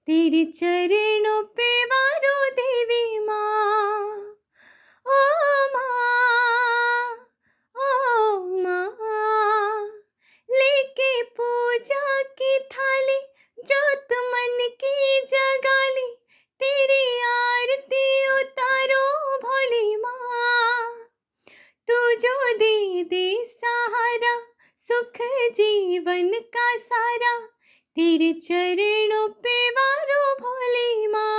तेरे चरणों पे वारो देवी माँ। ओ माँ, ओ माँ, लेके पूजा की थाली, जोत मन की जगाली, तेरी आरती उतारो भोली माँ। तू जो दे दे सहारा, सुख जीवन का सारा, तेरे चरणों पे वारो भोली माँ।